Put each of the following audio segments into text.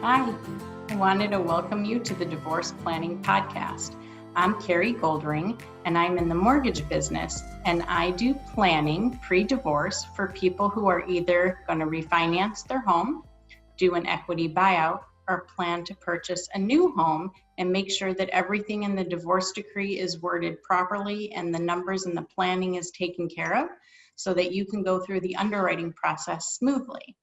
Hi, I wanted to welcome you to the Divorce Planning Podcast. I'm Carri Goldring, and I'm in the mortgage business, and I do planning pre-divorce for people who are either going to refinance their home, do an equity buyout, or plan to purchase a new home and make sure that everything in the divorce decree is worded properly and the numbers and the planning is taken care of so that you can go through the underwriting process smoothly.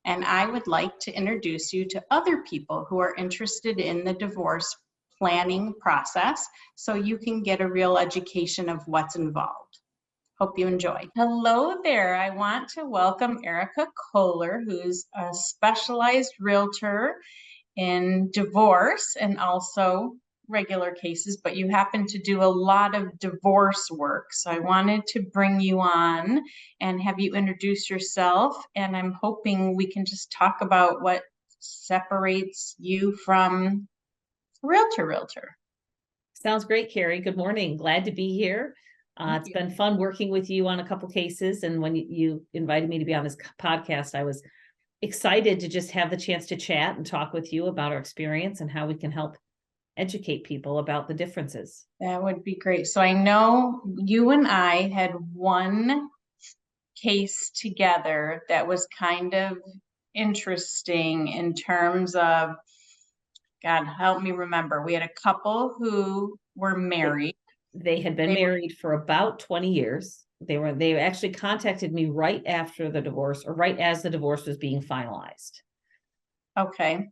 And I would like to introduce you to other people who are interested in the divorce planning process so you can get a real education of what's involved. Hope you enjoy. Hello there. I want to welcome Erica Kohler, who's a specialized realtor in divorce and also regular cases, but you happen to do a lot of divorce work. So I wanted to bring you on and have you introduce yourself. And I'm hoping we can just talk about what separates you from realtor. Sounds great, Carri. Good morning. Glad to be here. It's been fun working with you on a couple cases. And when you invited me to be on this podcast, I was excited to just have the chance to chat and talk with you about our experience and how we can help educate people about the differences. That would be great. So I know you and I had one case together that was kind of interesting in terms of, God, help me remember. We had a couple who were married. They had been married for about 20 years. They actually contacted me right after the divorce or right as the divorce was being finalized. Okay.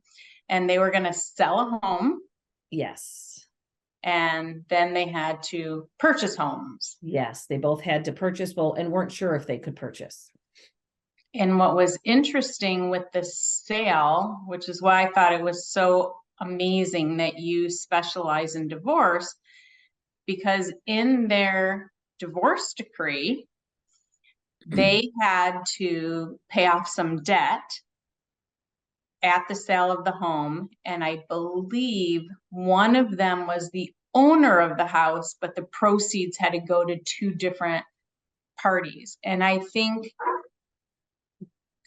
And they were going to sell a home. Yes. And then they had to purchase homes. Yes, they both had to purchase, and weren't sure if they could purchase. And what was interesting with the sale, which is why I thought it was so amazing that you specialize in divorce, because in their divorce decree, they had to pay off some debt at the sale of the home. And I believe one of them was the owner of the house, but the proceeds had to go to two different parties. And I think,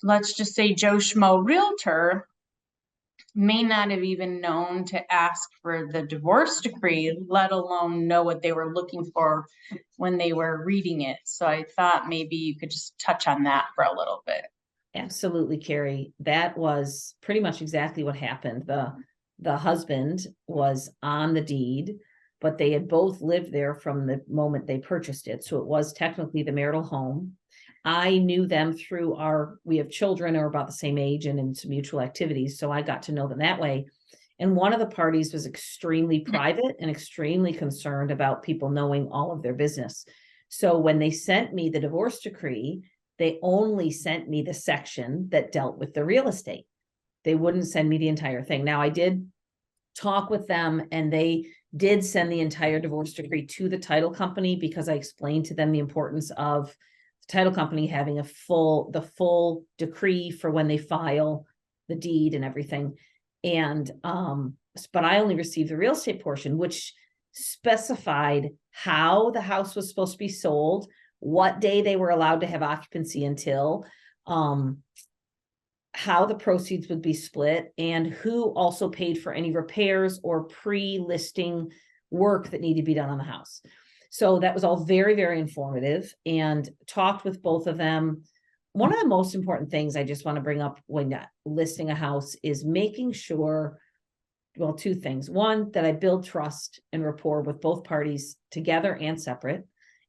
let's just say Joe Schmo realtor may not have even known to ask for the divorce decree, let alone know what they were looking for when they were reading it. So I thought maybe you could just touch on that for a little bit. Absolutely, Carri. That was pretty much exactly what happened. The husband was on the deed, but they had both lived there from the moment they purchased it. So it was technically the marital home. I knew them through we have children who are about the same age and in some mutual activities. So I got to know them that way. And one of the parties was extremely private and extremely concerned about people knowing all of their business. So when they sent me the divorce decree, they only sent me the section that dealt with the real estate. They wouldn't send me the entire thing. Now I did talk with them and they did send the entire divorce decree to the title company because I explained to them the importance of the title company having the full decree for when they file the deed and everything. And, but I only received the real estate portion, which specified how the house was supposed to be sold, what day they were allowed to have occupancy until, how the proceeds would be split, and who also paid for any repairs or pre-listing work that needed to be done on the house. So that was all very, very informative, and talked with both of them. One of the most important things I just want to bring up when listing a house is making sure, well, two things. One, that I build trust and rapport with both parties together and separate.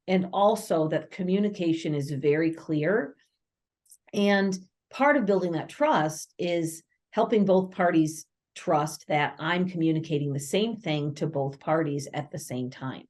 And also that communication is very clear. And part of building that trust is helping both parties trust that I'm communicating the same thing to both parties at the same time.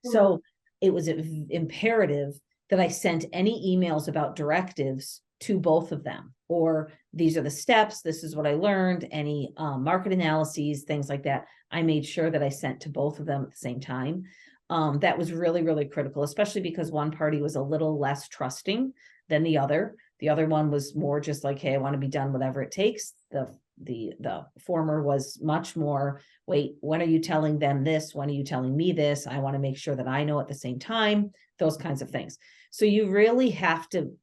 So it was imperative that I sent any emails about directives to both of them, or these are the steps, this is what I learned, any market analyses, things like that. I made sure that I sent to both of them at the same time. That was really, really critical, especially because one party was a little less trusting than the other. The other one was more just like, hey, I want to be done whatever it takes. The former was much more, wait, when are you telling them this? When are you telling me this? I want to make sure that I know at the same time, those kinds of things. So you really have to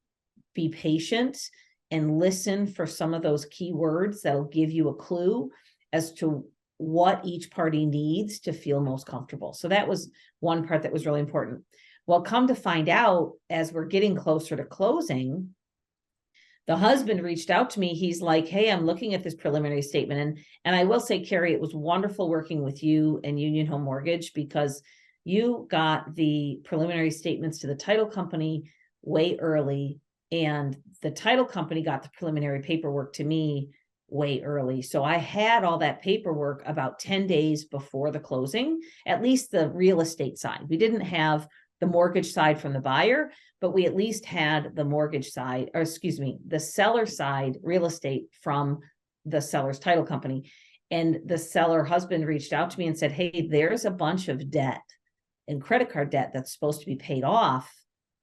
be patient and listen for some of those key words that'll give you a clue as to what each party needs to feel most comfortable. So that was one part that was really important. Well, come to find out, as we're getting closer to closing, the husband reached out to me. He's like, hey, I'm looking at this preliminary statement. And I will say, Carrie, it was wonderful working with you and Union Home Mortgage, because you got the preliminary statements to the title company way early, and the title company got the preliminary paperwork to me way early. So I had all that paperwork about 10 days before the closing, at least the real estate side. We didn't have the mortgage side from the buyer, but we at least had the mortgage side, or excuse me, the seller side real estate from the seller's title company. And the seller husband reached out to me and said, hey, there's a bunch of debt and credit card debt that's supposed to be paid off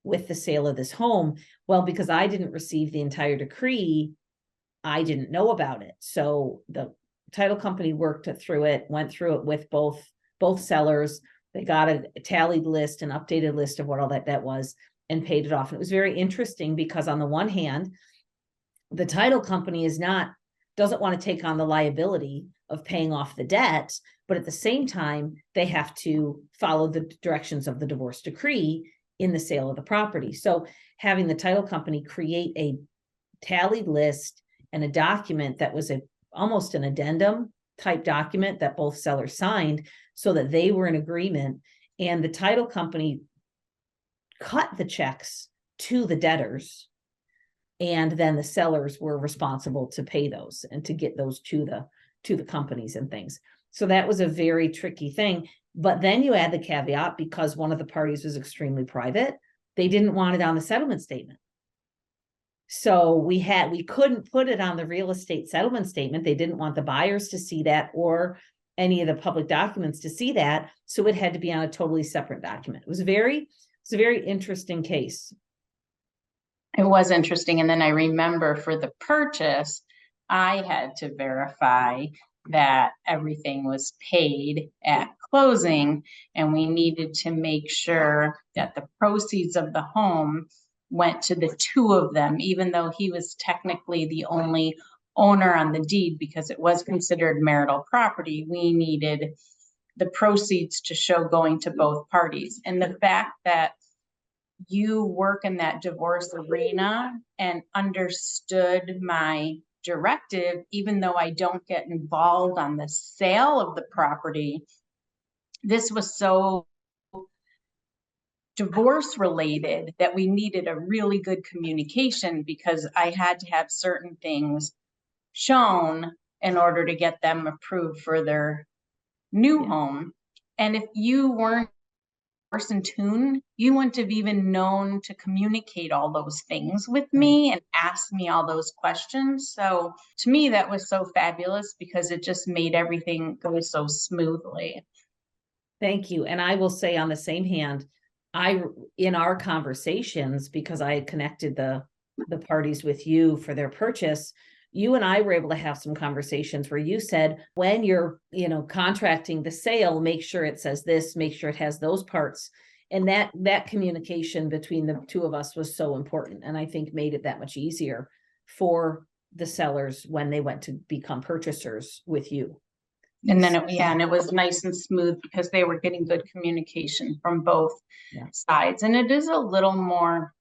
with the sale of this home. Well, because I didn't receive the entire decree, I didn't know about it. So the title company worked through it, went through it with both sellers. They got a tallied list, an updated list of what all that debt was, and paid it off. And it was very interesting because on the one hand, the title company doesn't want to take on the liability of paying off the debt, but at the same time, they have to follow the directions of the divorce decree in the sale of the property. So having the title company create a tallied list and a document that was almost an addendum type document that both sellers signed, so that they were in agreement, and the title company cut the checks to the debtors, and then the sellers were responsible to pay those and to get those to the companies and things. So that was a very tricky thing. But then you add the caveat, because one of the parties was extremely private, they didn't want it on the settlement statement. So we couldn't put it on the real estate settlement statement. They didn't want the buyers to see that or any of the public documents to see that. So it had to be on a totally separate document. It was a very interesting case. It was interesting. And then I remember for the purchase, I had to verify that everything was paid at closing, and we needed to make sure that the proceeds of the home went to the two of them, even though he was technically the only owner on the deed, because it was considered marital property. We needed the proceeds to show going to both parties. And the fact that you work in that divorce arena and understood my directive, even though I don't get involved on the sale of the property, this was so divorce related that we needed a really good communication, because I had to have certain things shown in order to get them approved for their new home. And if you weren't in tune, you wouldn't have even known to communicate all those things with me and ask me all those questions. So to me, that was so fabulous, because it just made everything go so smoothly. Thank you. And I will say, on the same hand, in our conversations, because I had connected the parties with you for their purchase, you and I were able to have some conversations where you said, when you're, contracting the sale, make sure it says this, make sure it has those parts. And that communication between the two of us was so important, and I think made it that much easier for the sellers when they went to become purchasers with you. And then it was nice and smooth, because they were getting good communication from both sides. And it is a little more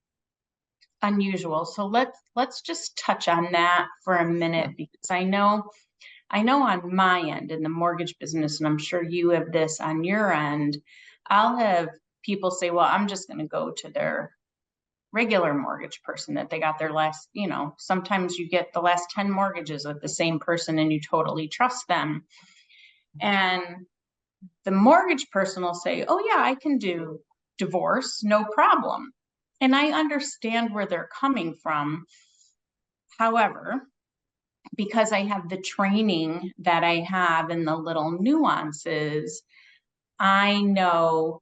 unusual. So let's just touch on that for a minute, because I know on my end in the mortgage business, and I'm sure you have this on your end, I'll have people say, well, I'm just going to go to their regular mortgage person that they got their last, sometimes you get the last 10 mortgages with the same person and you totally trust them. And the mortgage person will say, oh yeah, I can do divorce, no problem. And I understand where they're coming from. However, because I have the training that I have in the little nuances, I know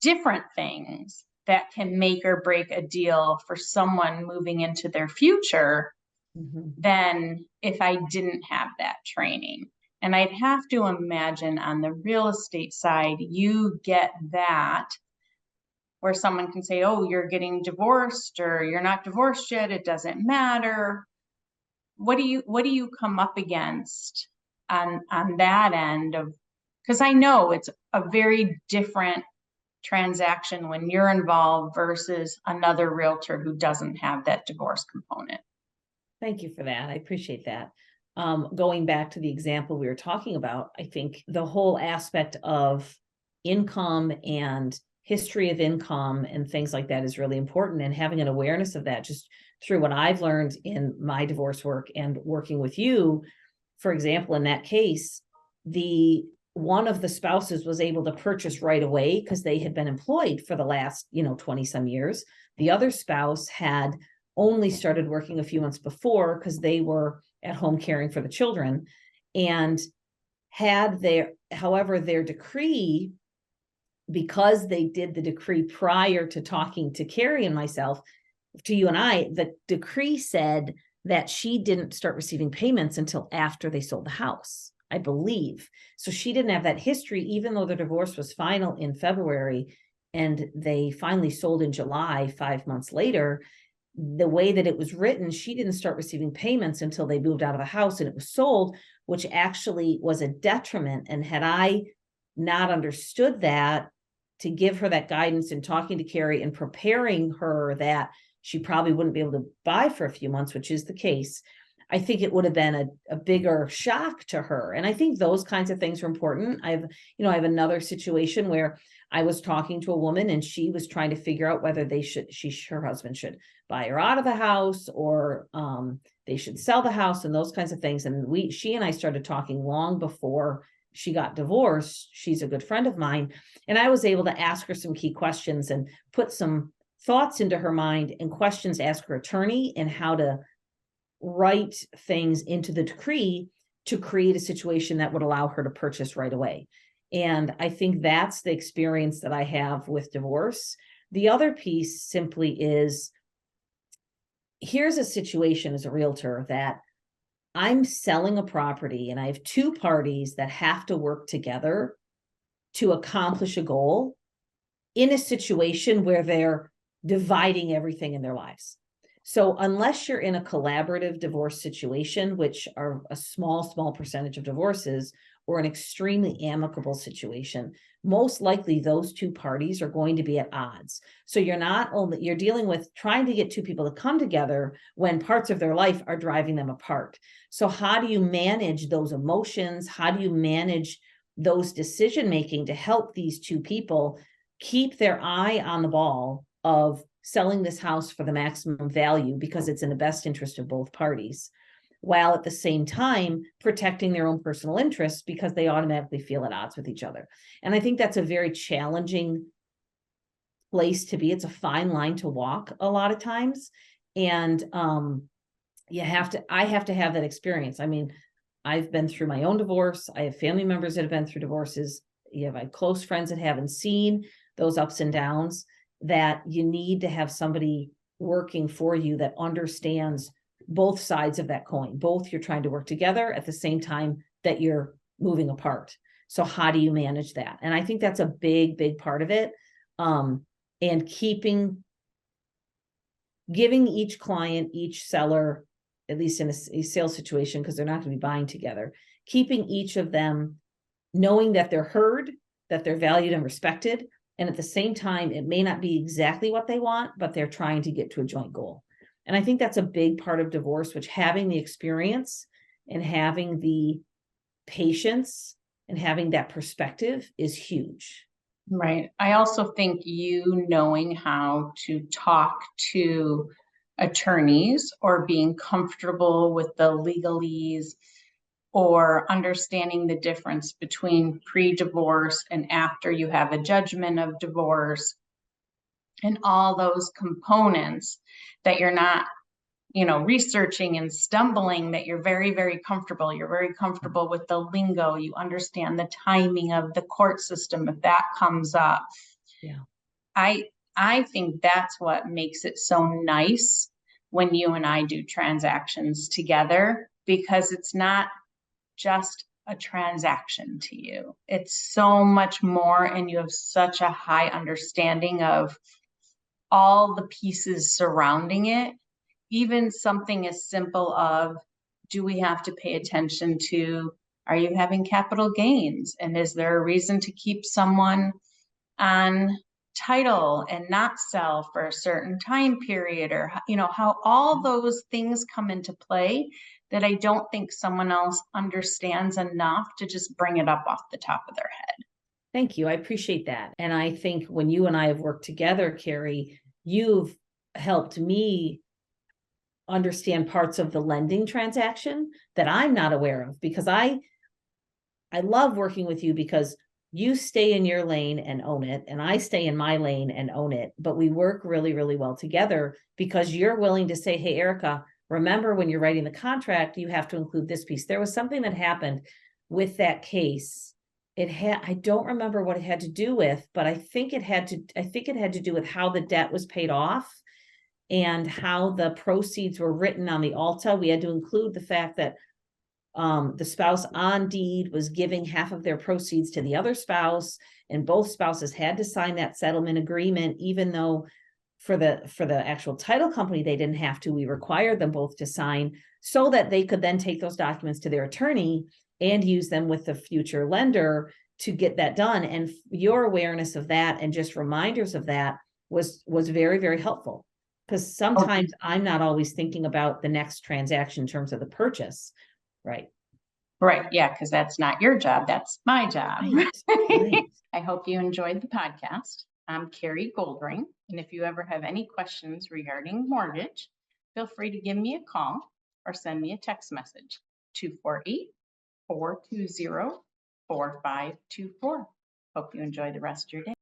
different things that can make or break a deal for someone moving into their future than if I didn't have that training. And I'd have to imagine on the real estate side, you get that where someone can say, oh, you're getting divorced or you're not divorced yet, it doesn't matter. What do you come up against on that end of, because I know it's a very different transaction when you're involved versus another realtor who doesn't have that divorce component. Thank you for that. I appreciate that. Going back to the example we were talking about, I think the whole aspect of income and history of income and things like that is really important. And having an awareness of that, just through what I've learned in my divorce work and working with you, for example, in that case, one of the spouses was able to purchase right away because they had been employed for the last, 20 some years. The other spouse had only started working a few months before because they were at home caring for the children, and had however, their decree, because they did the decree prior to talking to Carri and myself, to you and I, the decree said that she didn't start receiving payments until after they sold the house, I believe. So she didn't have that history, even though the divorce was final in February and they finally sold in July, 5 months later. The way that it was written, she didn't start receiving payments until they moved out of the house and it was sold, which actually was a detriment. And had I not understood that, to give her that guidance and talking to Carri and preparing her that she probably wouldn't be able to buy for a few months, which is the case, I think it would have been a bigger shock to her. And I think those kinds of things are important. I have another situation where I was talking to a woman and she was trying to figure out whether her husband should buy her out of the house or they should sell the house and those kinds of things. And she and I started talking long before she got divorced. She's a good friend of mine. And I was able to ask her some key questions and put some thoughts into her mind and questions to ask her attorney and how to write things into the decree to create a situation that would allow her to purchase right away. And I think that's the experience that I have with divorce. The other piece simply is, here's a situation as a realtor that I'm selling a property and I have two parties that have to work together to accomplish a goal in a situation where they're dividing everything in their lives. So unless you're in a collaborative divorce situation, which are a small percentage of divorces, or an extremely amicable situation, most likely those two parties are going to be at odds. So you're dealing with trying to get two people to come together when parts of their life are driving them apart. So how do you manage those emotions? How do you manage those decision-making to help these two people keep their eye on the ball of selling this house for the maximum value because it's in the best interest of both parties, while at the same time protecting their own personal interests because they automatically feel at odds with each other? And I think that's a very challenging place to be. It's a fine line to walk a lot of times. And I have to have that experience. I mean, I've been through my own divorce. I have family members that have been through divorces. I have close friends that haven't seen those ups and downs, that you need to have somebody working for you that understands both sides of that coin. Both you're trying to work together at the same time that you're moving apart. So how do you manage that? And I think that's a big part of it. And giving each client, each seller, at least in a sales situation, because they're not going to be buying together, keeping each of them knowing that they're heard, that they're valued and respected. And at the same time, it may not be exactly what they want, but they're trying to get to a joint goal. And I think that's a big part of divorce, which having the experience and having the patience and having that perspective is huge. Right. I also think you knowing how to talk to attorneys or being comfortable with the legalese or understanding the difference between pre-divorce and after you have a judgment of divorce and all those components, that you're not, researching and stumbling, that you're very comfortable. You're very comfortable with the lingo. You understand the timing of the court system if that comes up. Yeah. I think that's what makes it so nice when you and I do transactions together, because it's not just a transaction to you. It's so much more, and you have such a high understanding of all the pieces surrounding it. Even something as simple of, do we have to pay attention to, are you having capital gains? And is there a reason to keep someone on title and not sell for a certain time period? Or, how all those things come into play that I don't think someone else understands enough to just bring it up off the top of their head. Thank you. I appreciate that. And I think when you and I have worked together, Carri, you've helped me understand parts of the lending transaction that I'm not aware of, because I love working with you because you stay in your lane and own it, and I stay in my lane and own it, but we work really, really well together because you're willing to say, hey, Erica, remember when you're writing the contract, you have to include this piece. There was something that happened with that case. I don't remember what it had to do with, but I think it had to do with how the debt was paid off and how the proceeds were written on the Alta. We had to include the fact that the spouse on deed was giving half of their proceeds to the other spouse, and both spouses had to sign that settlement agreement, even though for the actual title company, they didn't have to. We required them both to sign so that they could then take those documents to their attorney and use them with the future lender to get that done. And your awareness of that and just reminders of that was very, very helpful. Because sometimes I'm not always thinking about the next transaction in terms of the purchase. Right. Right. Yeah. Because that's not your job. That's my job. Right. I hope you enjoyed the podcast. I'm Carri Goldring. And if you ever have any questions regarding mortgage, feel free to give me a call or send me a text message, 248-420-4524. Hope you enjoy the rest of your day.